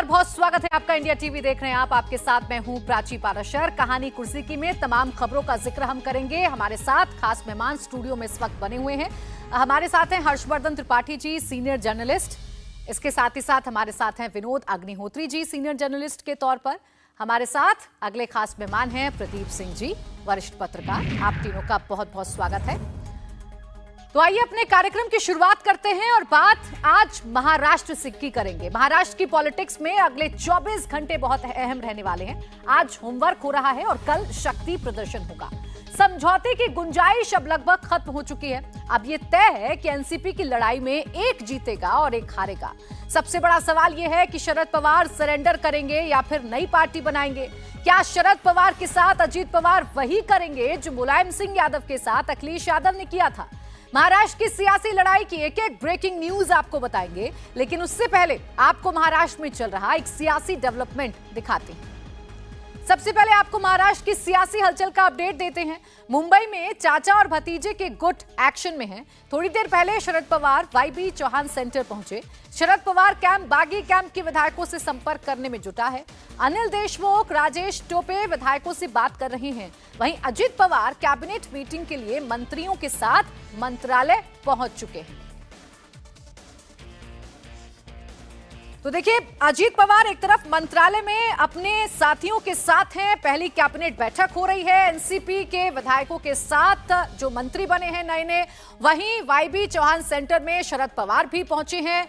नमस्कार, बहुत स्वागत है आपका। इंडिया टीवी देख रहे हैं आप, आपके साथ मैं हूं प्राची पाराशर। कहानी कुर्सी की में तमाम खबरों का जिक्र हम करेंगे। हमारे साथ खास मेहमान स्टूडियो में इस वक्त बने हुए हैं। हमारे साथ हैं हर्षवर्धन त्रिपाठी जी, सीनियर जर्नलिस्ट। इसके साथ ही साथ हमारे साथ हैं विनोद अग्निहोत्री जी, सीनियर जर्नलिस्ट के तौर पर। हमारे साथ अगले खास मेहमान हैं प्रदीप सिंह जी, वरिष्ठ पत्रकार। आप तीनों का बहुत बहुत स्वागत है। तो आइए अपने कार्यक्रम की शुरुआत करते हैं और बात आज महाराष्ट्र से की करेंगे। महाराष्ट्र की पॉलिटिक्स में अगले 24 घंटे बहुत अहम रहने वाले हैं। आज होमवर्क हो रहा है और कल शक्ति प्रदर्शन होगा। समझौते की गुंजाइश अब लगभग खत्म हो चुकी है। अब यह तय है कि एनसीपी की लड़ाई में एक जीतेगा और एक हारेगा। सबसे बड़ा सवाल यह है कि शरद पवार सरेंडर करेंगे या फिर नई पार्टी बनाएंगे। क्या शरद पवार के साथ अजीत पवार वही करेंगे जो मुलायम सिंह यादव के साथ अखिलेश यादव ने किया था। महाराष्ट्र की सियासी लड़ाई की एक एक ब्रेकिंग न्यूज आपको बताएंगे, लेकिन उससे पहले आपको महाराष्ट्र में चल रहा एक सियासी डेवलपमेंट दिखाते हैं। सबसे पहले आपको महाराष्ट्र की सियासी हलचल का अपडेट देते हैं। मुंबई में चाचा और भतीजे के गुट एक्शन में हैं। थोड़ी देर पहले शरद पवार वाईबी चौहान सेंटर पहुंचे। शरद पवार कैंप बागी कैंप के विधायकों से संपर्क करने में जुटा है। अनिल देशमुख, राजेश टोपे विधायकों से बात कर रहे हैं। वहीं अजीत पवार कैबिनेट मीटिंग के लिए मंत्रियों के साथ मंत्रालय पहुंच चुके हैं। तो देखिए, अजीत पवार एक तरफ मंत्रालय में अपने साथियों के साथ हैं। पहली कैबिनेट बैठक हो रही है एनसीपी के विधायकों के साथ जो मंत्री बने हैं नए नए। वहीं वाईबी चौहान सेंटर में शरद पवार भी पहुंचे हैं।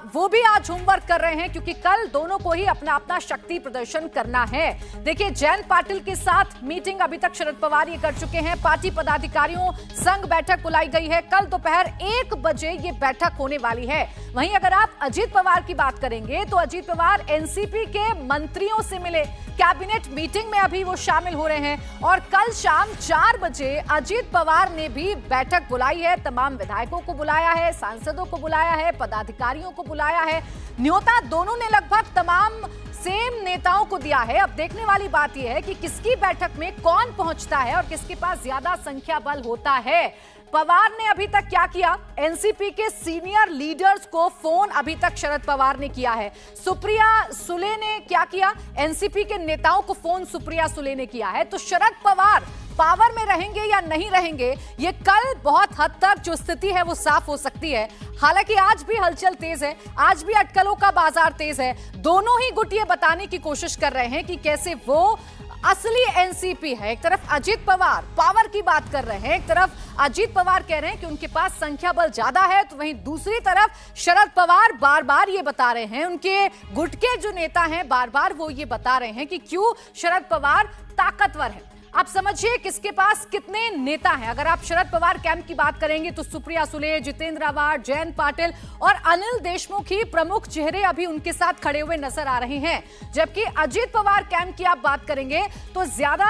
वो भी आज होमवर्क कर रहे हैं क्योंकि कल दोनों को ही अपना अपना शक्ति प्रदर्शन करना है। देखिए, जयंत पाटिल के साथ मीटिंग अभी तक शरद पवार ये कर चुके हैं। पार्टी पदाधिकारियों संग बैठक बुलाई गई है। कल दोपहर 1 बजे ये बैठक होने वाली है। वहीं अगर आप अजीत पवार की बात करेंगे तो अजीत पवार एनसीपी के मंत्रियों से मिले। कैबिनेट मीटिंग में अभी वो शामिल हो रहे हैं और कल शाम 4 बजे अजीत पवार ने भी बैठक बुलाई है। तमाम विधायकों को बुलाया है, सांसदों को बुलाया है, पदाधिकारियों को बुलाया है। न्योता दोनों ने लगभग तमाम सेम नेताओं को दिया है। अब देखने वाली बात यह है कि किसकी बैठक में कौन पहुंचता है और किसके पास ज्यादा संख्या बल होता है। पवार ने अभी तक क्या किया? एनसीपी के सीनियर लीडर्स को फोन अभी तक शरद पवार ने किया है। सुप्रिया सुले ने क्या किया? एनसीपी के नेताओं को फोन सुप्रिया सुले ने किया है। तो शरद पवार पावर में रहेंगे या नहीं रहेंगे, ये कल बहुत हद तक जो स्थिति है वो साफ हो सकती है। हालांकि आज भी हलचल तेज है, आज भी अटकलों का बाजार तेज है। दोनों ही गुट ये बताने की कोशिश कर रहे हैं कि कैसे वो असली एनसीपी है। एक तरफ अजीत पवार पावर की बात कर रहे हैं, एक तरफ अजीत पवार कह रहे हैं कि उनके पास संख्या बल ज्यादा है, तो वहीं दूसरी तरफ शरद पवार बार बार ये बता रहे हैं, उनके गुट के जो नेता हैं बार बार वो ये बता रहे हैं कि क्यों शरद पवार ताकतवर है। आप समझिए किसके पास कितने नेता हैं। अगर आप शरद पवार कैंप की बात करेंगे तो सुप्रिया सुले, जितेंद्र आव्हाड, जयंत पाटिल और अनिल देशमुख ही प्रमुख चेहरे अभी उनके साथ खड़े हुए नजर आ रहे हैं। जबकि अजीत पवार कैंप की आप बात करेंगे तो ज्यादा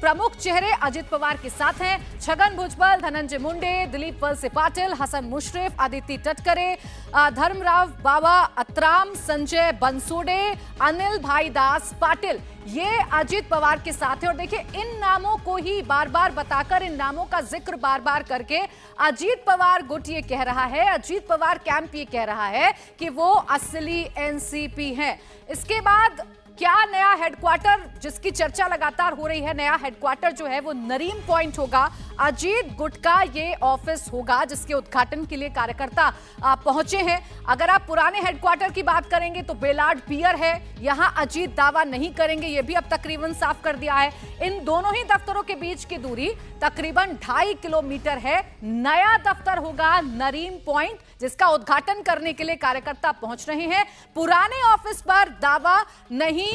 प्रमुख चेहरे अजीत पवार के साथ हैं। छगन भुजबल, धनंजय मुंडे, दिलीप वलसे पाटिल, हसन मुश्रीफ, आदित्य तटकरे, धर्मराव बाबा अत्राम, संजय बनसोडे, अनिल भाई दास पाटिल, ये अजीत पवार के साथ है। और देखिए, इन नामों को ही बार बार बताकर, इन नामों का जिक्र बार बार करके अजीत पवार गुट ये कह रहा है, अजीत पवार कैंप ये कह रहा है कि वो असली एनसीपी है। इसके बाद क्या नया हेडक्वार्टर जिसकी चर्चा लगातार हो रही है, नया हेडक्वार्टर जो है वो नरीम पॉइंट होगा। अजीत गुट का ये ऑफिस होगा जिसके उद्घाटन के लिए कार्यकर्ता पहुंचे हैं। अगर आप पुराने हेडक्वार्टर की बात करेंगे तो बेलाड पियर है, यहां अजीत दावा नहीं करेंगे, ये भी अब तकरीबन साफ कर दिया है। इन दोनों ही दफ्तरों के बीच की दूरी तकरीबन 2.5 किलोमीटर है। नया दफ्तर होगा नरीम पॉइंट, जिसका उद्घाटन करने के लिए कार्यकर्ता पहुंच रहे हैं। पुराने ऑफिस पर दावा नहीं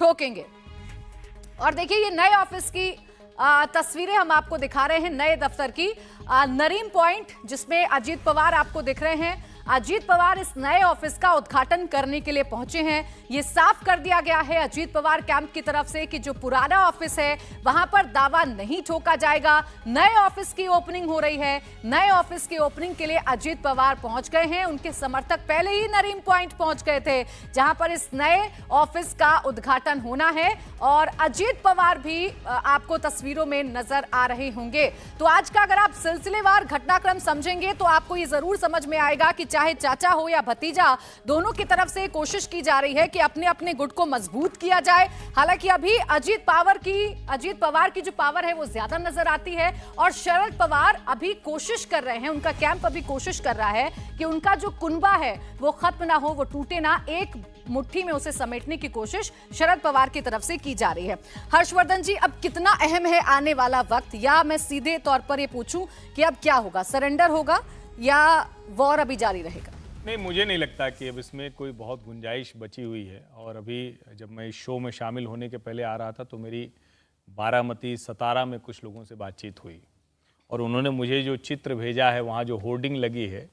ठोकेंगे। और देखिए, ये नए ऑफिस की तस्वीरें हम आपको दिखा रहे हैं, नए दफ्तर की। नरीम पॉइंट जिसमें अजीत पवार आपको दिख रहे हैं। अजीत पवार इस नए ऑफिस का उद्घाटन करने के लिए पहुंचे हैं। ये साफ कर दिया गया है अजीत पवार कैंप की तरफ से कि जो पुराना ऑफिस है वहां पर दावा नहीं ठोका जाएगा। नए ऑफिस की ओपनिंग हो रही है। नए ऑफिस की ओपनिंग के लिए अजीत पवार पहुंच गए हैं। उनके समर्थक पहले ही नरीम पॉइंट पहुंच गए थे जहां पर इस नए ऑफिस का उद्घाटन होना है और अजीत पवार भी आपको तस्वीरों में नजर आ रहे होंगे। तो आज का अगर आप सिलसिलेवार घटनाक्रम समझेंगे तो आपको ये जरूर समझ में आएगा कि चाहे चाचा हो या भतीजा, दोनों की तरफ से कोशिश की जा रही है कि अपने अपने गुट को मजबूत किया जाए। हालांकि अभी अजीत पवार की जो पावर है वो ज्यादा नजर आती है और शरद पवार अभी कोशिश कर रहे हैं, उनका कैंप अभी कोशिश कर रहा है कि उनका जो कुनबा है वो खत्म ना हो, वो टूटे ना, एक मुट्ठी में उसे समेटने की कोशिश शरद पवार की तरफ से की जा रही है। हर्षवर्धन जी, अब कितना अहम है आने वाला वक्त, या मैं सीधे तौर पर ये पूछूं कि अब क्या होगा, सरेंडर होगा या वॉर अभी जारी रहेगा? नहीं, मुझे नहीं लगता कि अब इसमें कोई बहुत गुंजाइश बची हुई है। और अभी जब मैं इस शो में शामिल होने के पहले आ रहा था तो मेरी बारामती, सतारा में कुछ लोगों से बातचीत हुई और उन्होंने मुझे जो चित्र भेजा है, वहाँ जो होर्डिंग लगी है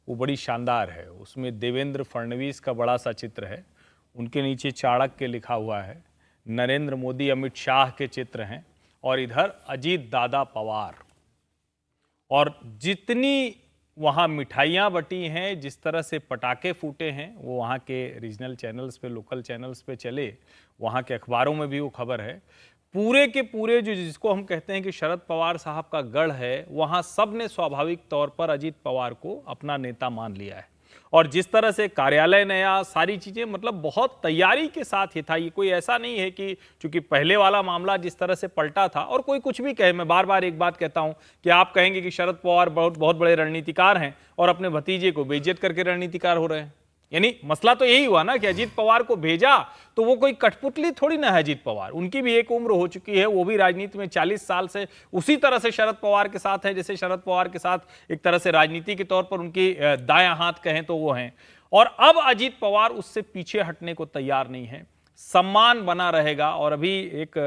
वो बड़ी शानदार है। उसमें देवेंद्र फडणवीस का बड़ा सा चित्र है, उनके नीचे चाणक्य लिखा हुआ है, नरेंद्र मोदी, अमित शाह के चित्र हैं और इधर अजीत दादा पवार। और जितनी वहाँ मिठाइयाँ बटी हैं, जिस तरह से पटाखे फूटे हैं, वो वहाँ के रीजनल चैनल्स पे, लोकल चैनल्स पे चले, वहाँ के अखबारों में भी वो खबर है। पूरे के पूरे जो जिसको हम कहते हैं कि शरद पवार साहब का गढ़ है, वहाँ सब ने स्वाभाविक तौर पर अजीत पवार को अपना नेता मान लिया है। और जिस तरह से कार्यालय नया, सारी चीज़ें, मतलब बहुत तैयारी के साथ ये था। ये कोई ऐसा नहीं है कि चूंकि पहले वाला मामला जिस तरह से पलटा था, और कोई कुछ भी कहे, मैं बार बार एक बात कहता हूं कि आप कहेंगे कि शरद पवार बहुत बड़े रणनीतिकार हैं और अपने भतीजे को बेइज्जत करके रणनीतिकार हो रहे हैं। यानी मसला तो यही हुआ ना कि अजीत पवार को भेजा तो वो कोई कठपुतली थोड़ी ना है। अजीत पवार, उनकी भी एक उम्र हो चुकी है, वो भी राजनीति में 40 साल से उसी तरह से शरद पवार के साथ है जैसे शरद पवार के साथ एक तरह से राजनीति के तौर पर उनकी दायां हाथ कहें तो वो हैं। और अब अजीत पवार उससे पीछे हटने को तैयार नहीं है, सम्मान बना रहेगा। और अभी एक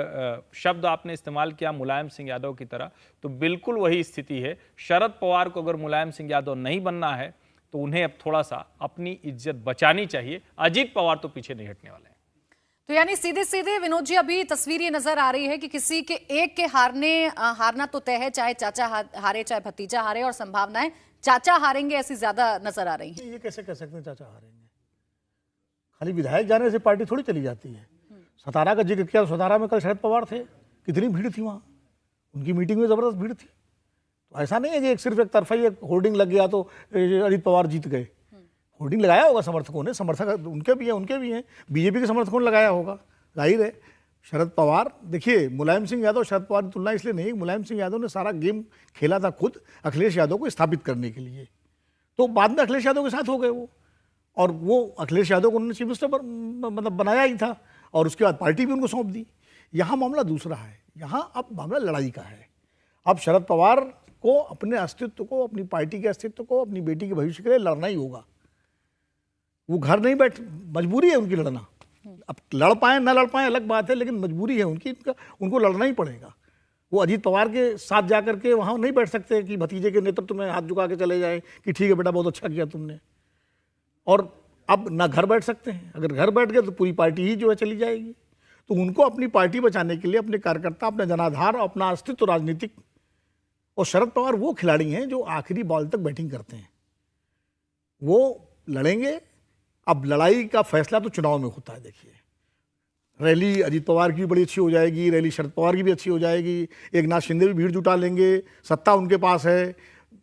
शब्द आपने इस्तेमाल किया मुलायम सिंह यादव की तरह, तो बिल्कुल वही स्थिति है। शरद पवार को अगर मुलायम सिंह यादव नहीं बनना है तो उन्हें अब थोड़ा सा अपनी इज्जत बचानी चाहिए। अजीत पवार तो पीछे नहीं हटने वाले हैं। तो यानी सीधे सीधे विनोद जी, अभी तस्वीर ये नजर आ रही है कि किसी के एक के हारना तो तय है, चाहे चाचा हारे चाहे भतीजा हारे, और संभावनाएं चाचा हारेंगे ऐसी ज्यादा नजर आ रही है। ये कैसे कह सकते हैं चाचा हारेंगे? खाली विधायक जाने से पार्टी थोड़ी चली जाती है। सतारा का जिक्र किया, सतारा में कल शरद पवार थे, कितनी भीड़ थी वहाँ, उनकी मीटिंग में जबरदस्त भीड़ थी। तो ऐसा नहीं है कि सिर्फ एक तरफा ही एक होर्डिंग लग गया तो अजीत पवार जीत गए। होर्डिंग लगाया होगा समर्थकों ने, समर्थक उनके भी हैं, बीजेपी के समर्थकों ने लगाया होगा, जाहिर है। शरद पवार, देखिए मुलायम सिंह यादव शरद पवार की तुलना इसलिए नहीं, मुलायम सिंह यादव ने सारा गेम खेला था खुद अखिलेश यादव को स्थापित करने के लिए, तो बाद में अखिलेश यादव के साथ हो गए वो, और वो अखिलेश यादव को उन्होंने चीफ मिनिस्टर मतलब बनाया ही था, और उसके बाद पार्टी भी उनको सौंप दी। यहाँ मामला दूसरा है, यहाँ अब मामला लड़ाई का है। अब शरद पवार को अपने अस्तित्व को, अपनी पार्टी के अस्तित्व को, अपनी बेटी के भविष्य के लिए लड़ना ही होगा। वो घर नहीं बैठ, मजबूरी है उनकी लड़ना। अब लड़ पाए ना लड़ पाए अलग बात है, लेकिन मजबूरी है उनकी, उनको लड़ना ही पड़ेगा। वो अजीत पवार के साथ जा करके वहाँ नहीं बैठ सकते कि भतीजे के नेतृत्व में हाथ झुका के चले जाए कि ठीक है बेटा बहुत अच्छा किया तुमने, और अब ना घर बैठ सकते हैं। अगर घर बैठ गए तो पूरी पार्टी ही जो है चली जाएगी। तो उनको अपनी पार्टी बचाने के लिए अपने कार्यकर्ता, अपने जनाधार, अपना अस्तित्व राजनीतिक, और शरद पवार वो खिलाड़ी हैं जो आखिरी बॉल तक बैटिंग करते हैं, वो लड़ेंगे। अब लड़ाई का फैसला तो चुनाव में होता है। देखिए, रैली अजीत पवार की भी बड़ी अच्छी हो जाएगी, रैली शरद पवार की भी अच्छी हो जाएगी, एकनाथ शिंदे भी भीड़ जुटा लेंगे, सत्ता उनके पास है,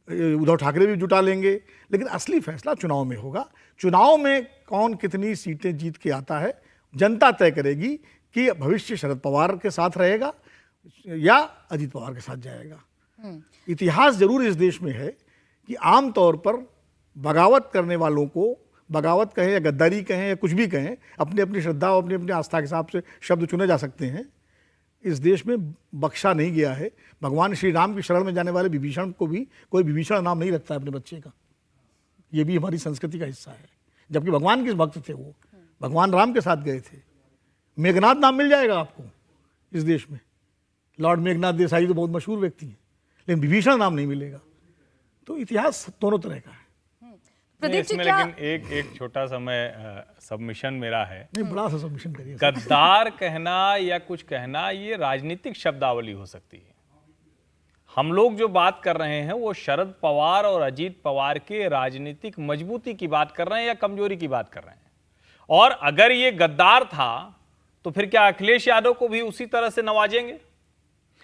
उद्धव ठाकरे भी जुटा लेंगे, लेकिन असली फैसला चुनाव में होगा। चुनाव में कौन कितनी सीटें जीत के आता है, जनता तय करेगी कि भविष्य शरद पवार के साथ रहेगा या अजीत पवार के साथ जाएगा। इतिहास जरूर इस देश में है कि आमतौर पर बगावत करने वालों को, बगावत कहें या गद्दारी कहें या कुछ भी कहें, अपनी अपनी श्रद्धा और अपनी अपनी आस्था के हिसाब से शब्द चुने जा सकते हैं। इस देश में बख्शा नहीं गया है। भगवान श्री राम की शरण में जाने वाले विभीषण को भी कोई विभीषण नाम नहीं रखता है अपने बच्चे का। ये भी हमारी संस्कृति का हिस्सा है, जबकि भगवान किस भक्त थे वो, भगवान राम के साथ गए थे। मेघनाथ नाम मिल जाएगा आपको इस देश में, लॉर्ड मेघनाथ देसाई तो बहुत मशहूर व्यक्ति हैं, लेकिन विभीषण नाम नहीं मिलेगा। तो इतिहास दोनों तरह का है। इसमें लेकिन एक छोटा सा मैं सबमिशन मेरा है, नहीं बड़ा सा सबमिशन करिए। गद्दार कहना या कुछ कहना ये राजनीतिक शब्दावली हो सकती है। हम लोग जो बात कर रहे हैं वो शरद पवार और अजीत पवार के राजनीतिक मजबूती की बात कर रहे हैं या कमजोरी की बात कर रहे हैं। और अगर ये गद्दार था तो फिर क्या अखिलेश यादव को भी उसी तरह से नवाजेंगे?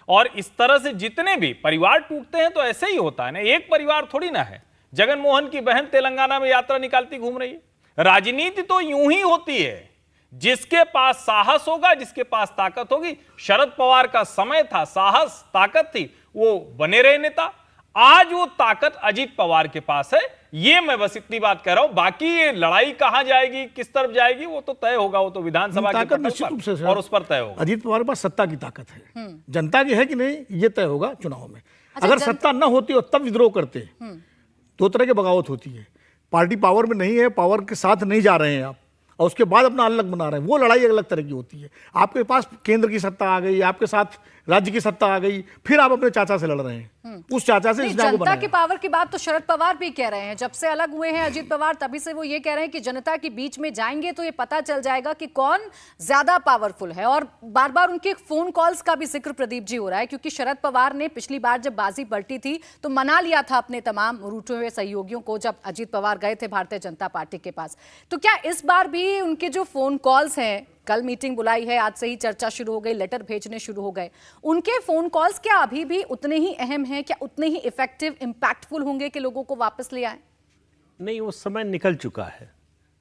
और इस तरह से जितने भी परिवार टूटते हैं तो ऐसे ही होता है ना, एक परिवार थोड़ी ना है। जगन मोहन की बहन तेलंगाना में यात्रा निकालती घूम रही है। राजनीति तो यूं ही होती है, जिसके पास साहस होगा, जिसके पास ताकत होगी। शरद पवार का समय था, साहस ताकत थी, वो बने रहे नेता। आज वो ताकत अजीत पवार के पास है। ये मैं बस इतनी बात कह रहा हूं, बाकी ये लड़ाई कहां जाएगी, किस तरफ जाएगी, वो तो तय होगा, वो तो विधानसभा के पटल पर और उस पर तय होगा। अजीत पवार के पास सत्ता की ताकत है, जनता की है कि नहीं ये तय होगा चुनाव में। अगर सत्ता न होती और तब विद्रोह करते, दो तरह की बगावत होती है। पार्टी पावर में नहीं है, पावर के साथ नहीं जा रहे हैं आप, और उसके बाद अपना अलग बना रहे हैं, वो लड़ाई अलग तरह की होती है। आपके पास केंद्र की सत्ता आ गई, आपके साथ राज्य की सत्ता आ गई, फिर आप अपने चाचा से लड़ रहे हैं। उस चाचा से जनता की पावर की बात तो शरद पवार भी कह रहे हैं। जब से अलग हुए हैं अजीत पवार, तभी से वो ये कह रहे हैं कि जनता के बीच में जाएंगे तो ये पता चल जाएगा कि कौन ज्यादा पावरफुल है। और बार बार उनके फोन कॉल्स का भी जिक्र प्रदीप जी हो रहा है, क्योंकि शरद पवार ने पिछली बार जब बाजी पलटी थी तो मना लिया था अपने तमाम रूठे हुए सहयोगियों को, जब अजीत पवार गए थे भारतीय जनता पार्टी के पास। तो क्या इस बार भी उनके जो फोन कॉल्स हैं, कल मीटिंग बुलाई है, आज से ही चर्चा शुरू हो गई, लेटर भेजने शुरू हो गए, उनके फोन कॉल्स क्या अभी भी उतने ही अहम हैं? क्या उतने ही इफेक्टिव, इंपैक्टफुल होंगे कि लोगों को वापस ले आए? नहीं, वो समय निकल चुका है।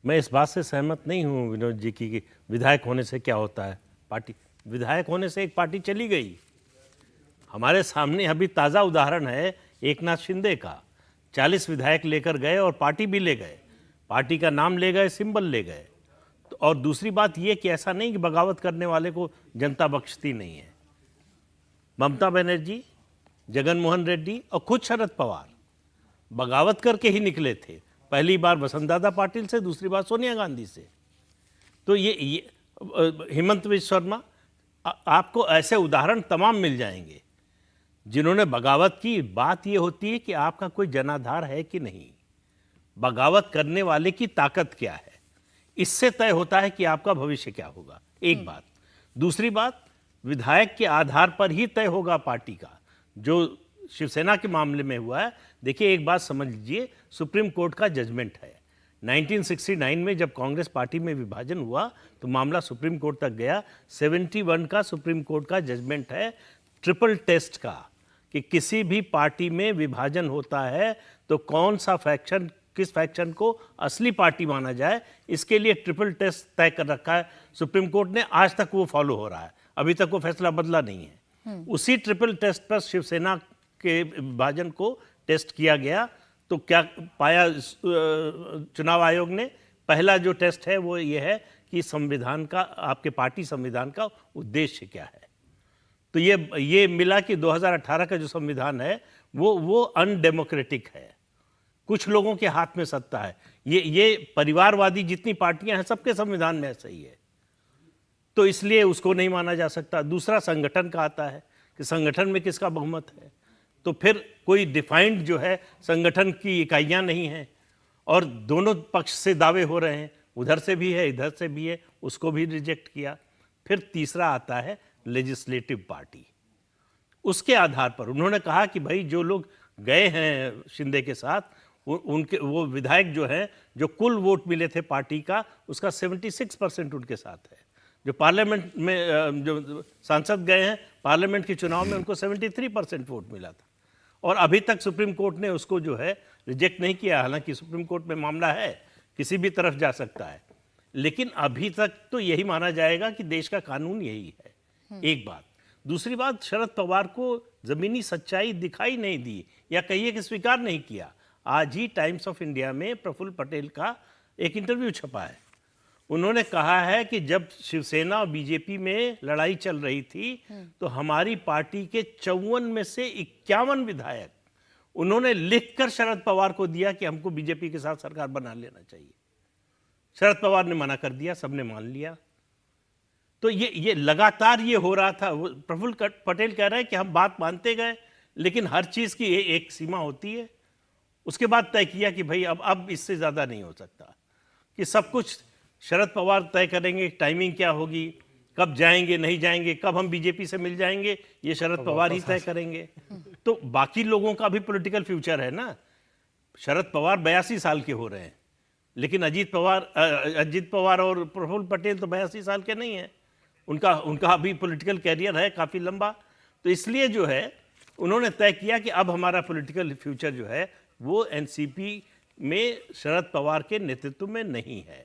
मैं इस बात से सहमत नहीं हूं विनोद जी की कि विधायक होने से क्या होता है। पार्टी विधायक होने से एक पार्टी चली गई। हमारे सामने अभी ताज़ा उदाहरण है एकनाथ शिंदे का। 40 विधायक लेकर गए और पार्टी भी ले गए, पार्टी का नाम ले गए, सिंबल ले गए। और दूसरी बात यह कि ऐसा नहीं कि बगावत करने वाले को जनता बख्शती नहीं है। ममता बनर्जी, जगन मोहन रेड्डी और खुद शरद पवार बगावत करके ही निकले थे। पहली बार वसंतदादा पाटिल से, दूसरी बार सोनिया गांधी से। तो ये हेमंत बिश्व शर्मा, आपको ऐसे उदाहरण तमाम मिल जाएंगे जिन्होंने बगावत की। बात ये होती है कि आपका कोई जनाधार है कि नहीं, बगावत करने वाले की ताकत क्या है, इससे तय होता है कि आपका भविष्य क्या होगा। एक बात। दूसरी बात, विधायक के आधार पर ही तय होगा पार्टी का। जो शिवसेना के मामले में हुआ है, देखिए एक बात समझ लीजिए, सुप्रीम कोर्ट का जजमेंट है। 1969 में जब कांग्रेस पार्टी में विभाजन हुआ तो मामला सुप्रीम कोर्ट तक गया। 71 का सुप्रीम कोर्ट का जजमेंट है, ट्रिपल टेस्ट का, कि किसी भी पार्टी में विभाजन होता है तो कौन सा फैक्शन, किस फैक्शन को असली पार्टी माना जाए, इसके लिए ट्रिपल टेस्ट तय कर रखा है सुप्रीम कोर्ट ने। आज तक वो फॉलो हो रहा है, अभी तक वो फैसला बदला नहीं है। उसी ट्रिपल टेस्ट पर शिवसेना के विभाजन को टेस्ट किया गया तो क्या पाया चुनाव आयोग ने? पहला जो टेस्ट है वो ये है कि संविधान का, आपके पार्टी संविधान का उद्देश्य क्या है। तो ये मिला कि 2018 का जो संविधान है वो अनडेमोक्रेटिक है, कुछ लोगों के हाथ में सत्ता है। ये परिवारवादी जितनी पार्टियां हैं सबके संविधान में ऐसा ही है, तो इसलिए उसको नहीं माना जा सकता। दूसरा, संगठन का आता है कि संगठन में किसका बहुमत है, तो फिर कोई डिफाइंड जो है संगठन की इकाइयां नहीं हैं और दोनों पक्ष से दावे हो रहे हैं, उधर से भी है इधर से भी है, उसको भी रिजेक्ट किया। फिर तीसरा आता है लेजिस्लेटिव पार्टी। उसके आधार पर उन्होंने कहा कि भाई जो लोग गए हैं शिंदे के साथ, उनके वो विधायक जो हैं, जो कुल वोट मिले थे पार्टी का, उसका 76% उनके साथ है। जो पार्लियामेंट में जो सांसद गए हैं पार्लियामेंट के चुनाव में, उनको 73% वोट मिला था और अभी तक सुप्रीम कोर्ट ने उसको जो है रिजेक्ट नहीं किया। हालांकि सुप्रीम कोर्ट में मामला है, किसी भी तरफ जा सकता है, लेकिन अभी तक तो यही माना जाएगा कि देश का कानून यही है। एक बात। दूसरी बात, शरद पवार को जमीनी सच्चाई दिखाई नहीं दी, या कहिए कि स्वीकार नहीं किया। आज ही टाइम्स ऑफ इंडिया में प्रफुल्ल पटेल का एक इंटरव्यू छपा है। उन्होंने कहा है कि जब शिवसेना और बीजेपी में लड़ाई चल रही थी तो हमारी पार्टी के 54 में से 51 विधायक उन्होंने लिखकर शरद पवार को दिया कि हमको बीजेपी के साथ सरकार बना लेना चाहिए। शरद पवार ने मना कर दिया, सबने मान लिया। तो ये लगातार ये हो रहा था। प्रफुल्ल पटेल कह रहे हैं कि हम बात मानते गए, लेकिन हर चीज की एक सीमा होती है। उसके बाद तय किया कि भाई अब इससे ज्यादा नहीं हो सकता, कि सब कुछ शरद पवार तय करेंगे, टाइमिंग क्या होगी, कब जाएंगे नहीं जाएंगे, कब हम बीजेपी से मिल जाएंगे, ये शरद पवार ही तय करेंगे। तो बाकी लोगों का भी पॉलिटिकल फ्यूचर है ना। शरद पवार 82 साल के हो रहे हैं, लेकिन अजीत पवार और प्रफुल्ल पटेल तो 82 साल के नहीं हैं। उनका अभी पॉलिटिकल कैरियर है काफ़ी लंबा। तो इसलिए जो है उन्होंने तय किया कि अब हमारा पॉलिटिकल फ्यूचर जो है वो एनसीपी में शरद पवार के नेतृत्व में नहीं है।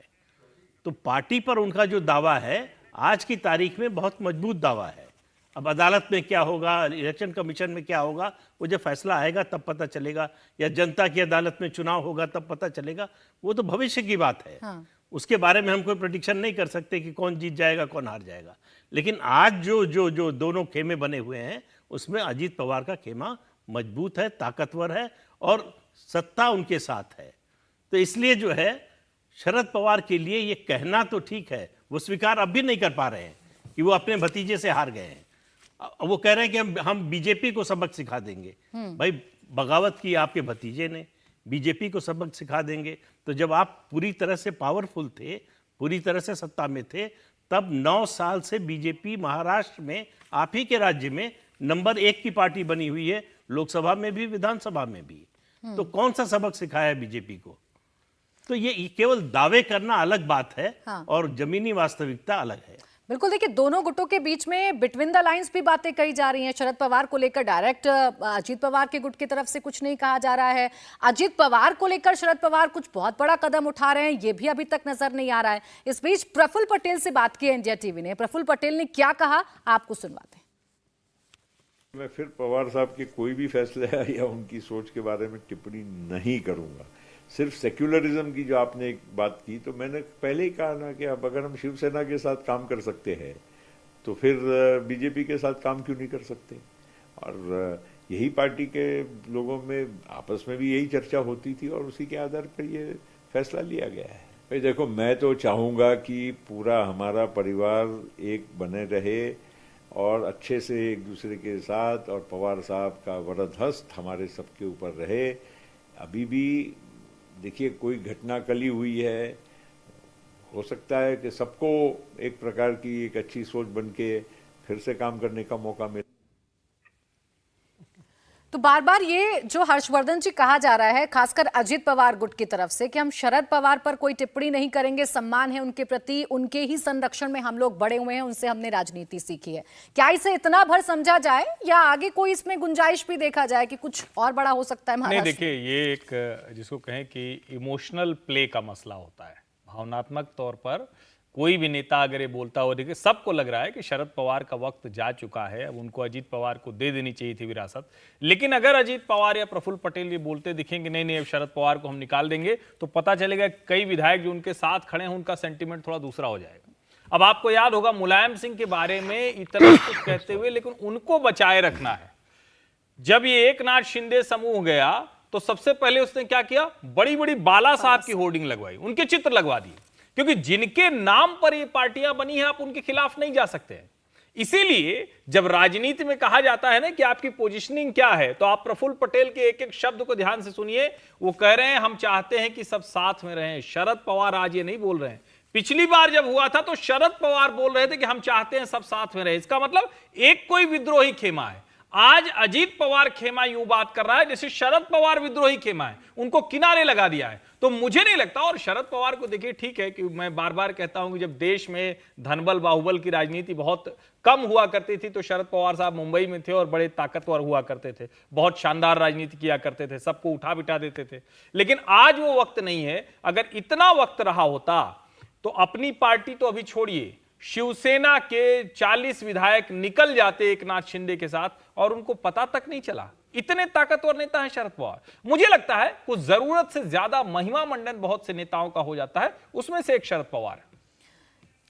तो पार्टी पर उनका जो दावा है आज की तारीख में बहुत मजबूत दावा है। अब अदालत में क्या होगा, इलेक्शन कमीशन में क्या होगा, वो जब फैसला आएगा तब पता चलेगा, या जनता की अदालत में चुनाव होगा तब पता चलेगा। वो तो भविष्य की बात है। हाँ। उसके बारे में हम कोई प्रेडिक्शन नहीं कर सकते कि कौन जीत जाएगा कौन हार जाएगा। लेकिन आज जो जो जो दोनों खेमे बने हुए हैं उसमें अजीत पवार का खेमा मजबूत है, ताकतवर है और सत्ता उनके साथ है। तो इसलिए जो है शरद पवार के लिए ये कहना तो ठीक है, वो स्वीकार अब भी नहीं कर पा रहे हैं कि वो अपने भतीजे से हार गए हैं। वो कह रहे हैं कि हम बीजेपी को सबक सिखा देंगे। भाई बगावत की आपके भतीजे ने, बीजेपी को सबक सिखा देंगे। तो जब आप पूरी तरह से पावरफुल थे, पूरी तरह से सत्ता में थे, तब 9 साल से बीजेपी महाराष्ट्र में आप ही के राज्य में नंबर 1 की पार्टी बनी हुई है, लोकसभा में भी विधानसभा में भी। तो कौन सा सबक सिखाया है बीजेपी को? तो ये केवल दावे करना अलग बात है। हाँ। और जमीनी वास्तविकता अलग है। बिल्कुल, देखिए दोनों गुटों के बीच में बिटवीन द लाइंस भी बातें कही जा रही हैं। शरद पवार को लेकर डायरेक्ट अजीत पवार के गुट की तरफ से कुछ नहीं कहा जा रहा है। अजीत पवार को लेकर शरद पवार कुछ बहुत बड़ा कदम उठा रहे हैं, ये भी अभी तक नजर नहीं आ रहा है। इस बीच प्रफुल्ल पटेल से बात की है इंडिया टीवी ने। प्रफुल्ल पटेल ने क्या कहा, आपको सुनवाते हैं। मैं फिर पवार साहब के कोई भी फैसले या उनकी सोच के बारे में टिप्पणी नहीं करूंगा। सिर्फ सेक्युलरिज्म की जो आपने एक बात की, तो मैंने पहले ही कहा ना कि अब अगर हम शिवसेना के साथ काम कर सकते हैं तो फिर बीजेपी के साथ काम क्यों नहीं कर सकते। और यही पार्टी के लोगों में आपस में भी यही चर्चा होती थी और उसी के आधार पर ये फैसला लिया गया है। भाई देखो, मैं तो चाहूँगा कि पूरा हमारा परिवार एक बने रहे और अच्छे से एक दूसरे के साथ, और पवार साहब का वरद हस्त हमारे सबके ऊपर रहे। अभी भी देखिए कोई घटना कली हुई है, हो सकता है कि सबको एक प्रकार की एक अच्छी सोच बन के फिर से काम करने का मौका मिले। तो बार बार ये जो हर्षवर्धन जी कहा जा रहा है, खासकर अजीत पवार गुट की तरफ से, कि हम शरद पवार पर कोई टिप्पणी नहीं करेंगे, सम्मान है उनके प्रति, उनके ही संरक्षण में हम लोग बड़े हुए हैं, उनसे हमने राजनीति सीखी है। क्या इसे इतना भर समझा जाए या आगे कोई इसमें गुंजाइश भी देखा जाए कि कुछ और बड़ा हो सकता है? नहीं, महाराष्ट्र देखिए ये एक जिसको कहें कि इमोशनल प्ले का मसला होता है। भावनात्मक तौर पर कोई भी नेता अगर ये बोलता हो, देखिए सबको लग रहा है कि शरद पवार का वक्त जा चुका है, अब उनको अजीत पवार को दे देनी चाहिए थी विरासत। लेकिन अगर अजीत पवार या प्रफुल्ल पटेल ये बोलते दिखेंगे नहीं नहीं अब शरद पवार को हम निकाल देंगे, तो पता चलेगा कई विधायक जो उनके साथ खड़े हैं उनका सेंटीमेंट थोड़ा दूसरा हो जाएगा। अब आपको याद होगा मुलायम सिंह के बारे में इतना कुछ कहते हुए, लेकिन उनको बचाए रखना है। जब ये एकनाथ शिंदे समूह गया तो सबसे पहले उसने क्या किया, बड़ी बड़ी बाला साहब की होर्डिंग लगवाई, उनके चित्र लगवा दिए, क्योंकि जिनके नाम पर ये पार्टियां बनी हैं आप उनके खिलाफ नहीं जा सकते हैं। इसीलिए जब राजनीति में कहा जाता है ना कि आपकी पोजीशनिंग क्या है, तो आप प्रफुल्ल पटेल के एक एक शब्द को ध्यान से सुनिए। वो कह रहे हैं हम चाहते हैं कि सब साथ में रहें। शरद पवार आज ये नहीं बोल रहे हैं, पिछली बार जब हुआ था तो शरद पवार बोल रहे थे कि हम चाहते हैं सब साथ में रहे। इसका मतलब एक कोई विद्रोही खेमा है। आज अजीत पवार खेमा यूं बात कर रहा है जैसे शरद पवार विद्रोही खेमा है, उनको किनारे लगा दिया है। तो मुझे नहीं लगता, और शरद पवार को देखिए, ठीक है कि मैं बार बार कहता हूं कि जब देश में धनबल बाहुबल की राजनीति बहुत कम हुआ करती थी तो शरद पवार साहब मुंबई में थे और बड़े ताकतवर हुआ करते थे, बहुत शानदार राजनीति किया करते थे, सबको उठा बिठा देते थे। लेकिन आज वो वक्त नहीं है। अगर इतना वक्त रहा होता तो अपनी पार्टी तो अभी छोड़िए, शिवसेना के 40 विधायक निकल जाते एकनाथ शिंदे के साथ और उनको पता तक नहीं चला। इतने ताकतवर नेता हैं शरद पवार। मुझे लगता है कुछ जरूरत से ज्यादा महिमा मंडन बहुत से नेताओं का हो जाता है, उसमें से एक शरद पवार है।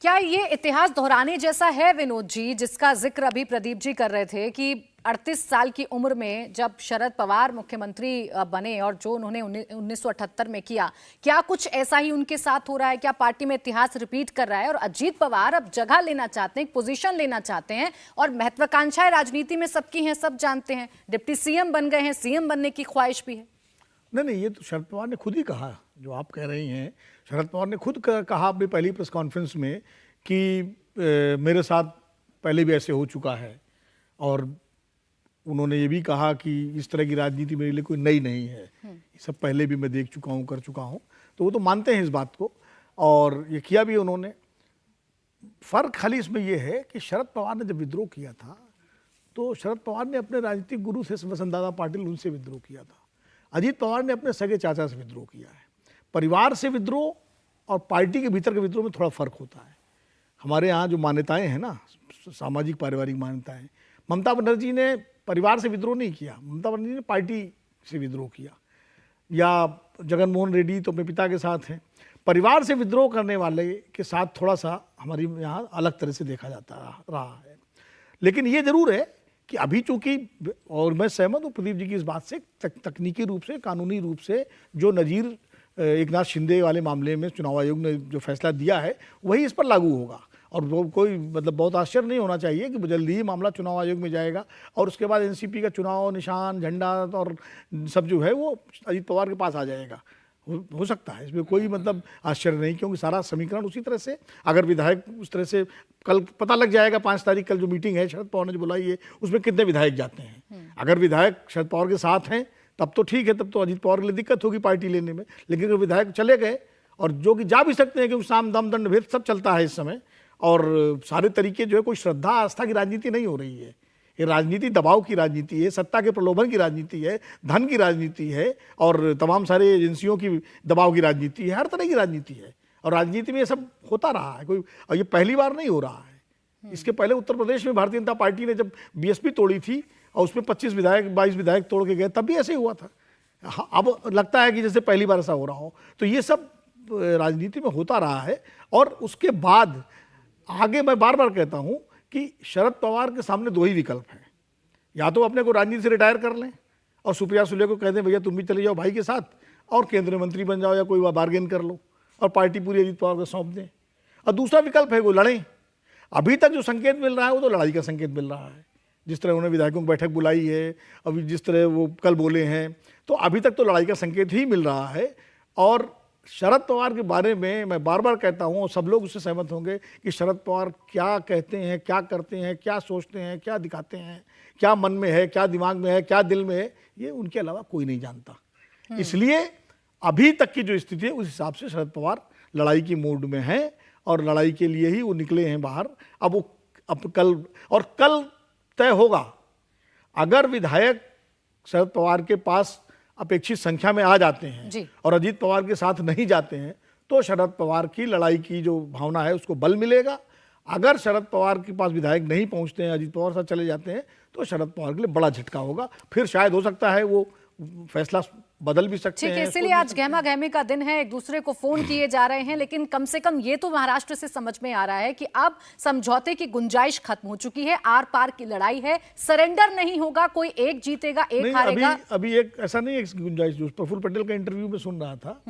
क्या ये इतिहास दोहराने जैसा है विनोद जी, जिसका जिक्र अभी प्रदीप जी कर रहे थे कि 38 साल की उम्र में जब शरद पवार मुख्यमंत्री बने और जो उन्होंने 1978 में किया, क्या कुछ ऐसा ही उनके साथ हो रहा है? क्या पार्टी में इतिहास रिपीट कर रहा है और अजीत पवार अब जगह लेना चाहते हैं, पोजीशन लेना चाहते हैं? और महत्वाकांक्षाएं राजनीति में सबकी हैं, सब जानते हैं, डिप्टी सीएम बन गए हैं, सीएम बनने की ख्वाहिश भी है। नहीं, ये तो शरद पवार ने खुद ही कहा, जो आप कह रही हैं। शरद पवार ने खुद कहा अपनी पहली प्रेस कॉन्फ्रेंस में कि मेरे साथ पहले भी ऐसे हो चुका है, और उन्होंने ये भी कहा कि इस तरह की राजनीति मेरे लिए कोई नई नहीं है, ये सब पहले भी मैं देख चुका हूँ, कर चुका हूँ। तो वो तो मानते हैं इस बात को और ये किया भी उन्होंने। फ़र्क खाली इसमें यह है कि शरद पवार ने जब विद्रोह किया था तो शरद पवार ने अपने राजनीतिक गुरु से वसंतदादा पाटिल, उनसे विद्रोह किया था। अजीत पवार ने अपने सगे चाचा से विद्रोह किया है। परिवार से विद्रोह और पार्टी के भीतर के विद्रोह में थोड़ा फर्क होता है। हमारे यहाँ जो मान्यताएं हैं ना, सामाजिक पारिवारिक मान्यताएं, ममता बनर्जी ने परिवार से विद्रोह नहीं किया, ममता बनर्जी ने पार्टी से विद्रोह किया। या जगन मोहन रेड्डी तो अपने पिता के साथ हैं। परिवार से विद्रोह करने वाले के साथ थोड़ा सा हमारी यहाँ अलग तरह से देखा जाता रहा है। लेकिन ये जरूर है कि अभी चूंकि, और मैं सहमत हूँ प्रदीप जी की इस बात से, तकनीकी रूप से, कानूनी रूप से जो नज़ीर एकनाथ शिंदे वाले मामले में चुनाव आयोग ने जो फैसला दिया है वही इस पर लागू होगा। और वो कोई मतलब बहुत आश्चर्य नहीं होना चाहिए कि जल्दी ही मामला चुनाव आयोग में जाएगा और उसके बाद एनसीपी का चुनाव निशान, झंडा और सब जो है वो अजीत पवार के पास आ जाएगा। हो सकता है, इसमें कोई मतलब आश्चर्य नहीं, क्योंकि सारा समीकरण उसी तरह से, अगर विधायक उस तरह से, कल पता लग जाएगा 5 तारीख कल जो मीटिंग है शरद पवार ने जो बुलाई है उसमें कितने विधायक जाते हैं। अगर विधायक शरद पवार के साथ हैं तब तो ठीक है, तब तो अजीत पवार के लिए दिक्कत होगी पार्टी लेने में। लेकिन अगर विधायक चले गए, और जो कि जा भी सकते हैं क्योंकि साम दाम दंड भेद सब चलता है इस समय, और सारे तरीके जो है, कोई श्रद्धा आस्था की राजनीति नहीं हो रही है। ये राजनीति दबाव की राजनीति है, सत्ता के प्रलोभन की राजनीति है, धन की राजनीति है, और तमाम सारे एजेंसियों की दबाव की राजनीति है, हर तरह की राजनीति है। और राजनीति में ये सब होता रहा है, कोई, और ये पहली बार नहीं हो रहा है। इसके पहले उत्तर प्रदेश में भारतीय जनता पार्टी ने जब बीएसपी तोड़ी थी और उसमें 22 विधायक तोड़ के गए, तब भी ऐसे ही हुआ था। अब लगता है कि जैसे पहली बार ऐसा हो रहा हो। तो ये सब राजनीति में होता रहा है। और उसके बाद आगे मैं बार बार कहता हूं कि शरद पवार के सामने 2 ही विकल्प हैं। या तो अपने को राजनीति से रिटायर कर लें और सुप्रिया सुले को कह दें भैया तुम भी चले जाओ भाई के साथ और केंद्रीय मंत्री बन जाओ, या कोई बार्गेन कर लो और पार्टी पूरी अजीत पवार को सौंप दें। और दूसरा विकल्प है वो लड़ें। अभी तक जो संकेत मिल रहा है वो तो लड़ाई का संकेत मिल रहा है। जिस तरह उन्होंने विधायकों की बैठक बुलाई है, अभी जिस तरह वो कल बोले हैं, तो अभी तक तो लड़ाई का संकेत ही मिल रहा है। और शरद पवार के बारे में मैं बार बार कहता हूं, और सब लोग उससे सहमत होंगे कि शरद पवार क्या कहते हैं, क्या करते हैं, क्या सोचते हैं, क्या दिखाते हैं, क्या मन में है, क्या दिमाग में है, क्या दिल में है, ये उनके अलावा कोई नहीं जानता। इसलिए अभी तक की जो स्थिति है उस हिसाब से शरद पवार लड़ाई की मूड में हैं और लड़ाई के लिए ही वो निकले हैं बाहर। अब कल तय होगा, अगर विधायक शरद पवार के पास अपेक्षित संख्या में आ जाते हैं और अजीत पवार के साथ नहीं जाते हैं, तो शरद पवार की लड़ाई की जो भावना है उसको बल मिलेगा। अगर शरद पवार के पास विधायक नहीं पहुंचते हैं, अजीत पवार साथ चले जाते हैं, तो शरद पवार के लिए बड़ा झटका होगा। फिर शायद हो सकता है वो फैसला बदल भी सकते हैं। ठीक है, इसीलिए आज गहमा गहमी का दिन है, एक दूसरे को फोन किए जा रहे हैं। लेकिन कम से कम ये तो महाराष्ट्र से समझ में आ रहा है कि अब समझौते की गुंजाइश खत्म हो चुकी है, आर पार की लड़ाई है, सरेंडर नहीं होगा, कोई एक जीतेगा एक हारेगा। अभी एक ऐसा नहीं है गुंजाइश। जो प्रफुल्ल पटेल का इंटरव्यू में सुन रहा था,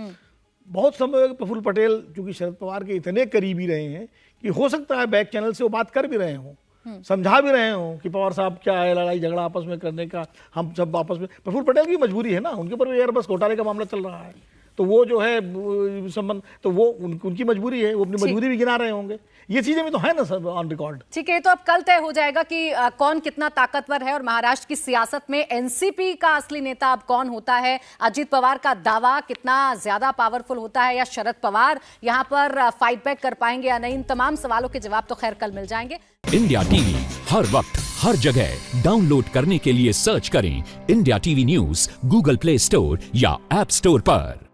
बहुत समय प्रफुल्ल पटेल चूंकि शरद पवार के इतने करीबी रहे हैं कि हो सकता है बैक चैनल से वो बात कर भी रहे हों, समझा भी रहे हो कि पवार साहब क्या है लड़ाई झगड़ा आपस में करने का, हम सब आपस में। प्रफुल्ल पटेल की मजबूरी है ना, उनके ऊपर एयरबस घोटाले का मामला चल रहा है, तो वो जो है संबंध, तो वो उनकी मजबूरी है, वो अपनी मजबूरी भी गिना रहे होंगे। ये चीजें भी तो है ना सब ऑन रिकॉर्ड। ठीक है, तो अब कल तय हो जाएगा कि कौन कितना ताकतवर है और महाराष्ट्र की सियासत में एनसीपी का असली नेता अब कौन होता है। अजीत पवार का दावा कितना ज्यादा पावरफुल होता है, या शरद पवार यहां पर फाइट बैक कर पाएंगे या नहीं, इन तमाम सवालों के जवाब तो खैर कल मिल जाएंगे। इंडिया टीवी हर वक्त हर जगह डाउनलोड करने के लिए सर्च करें India TV news Google play store या ऐप स्टोर पर।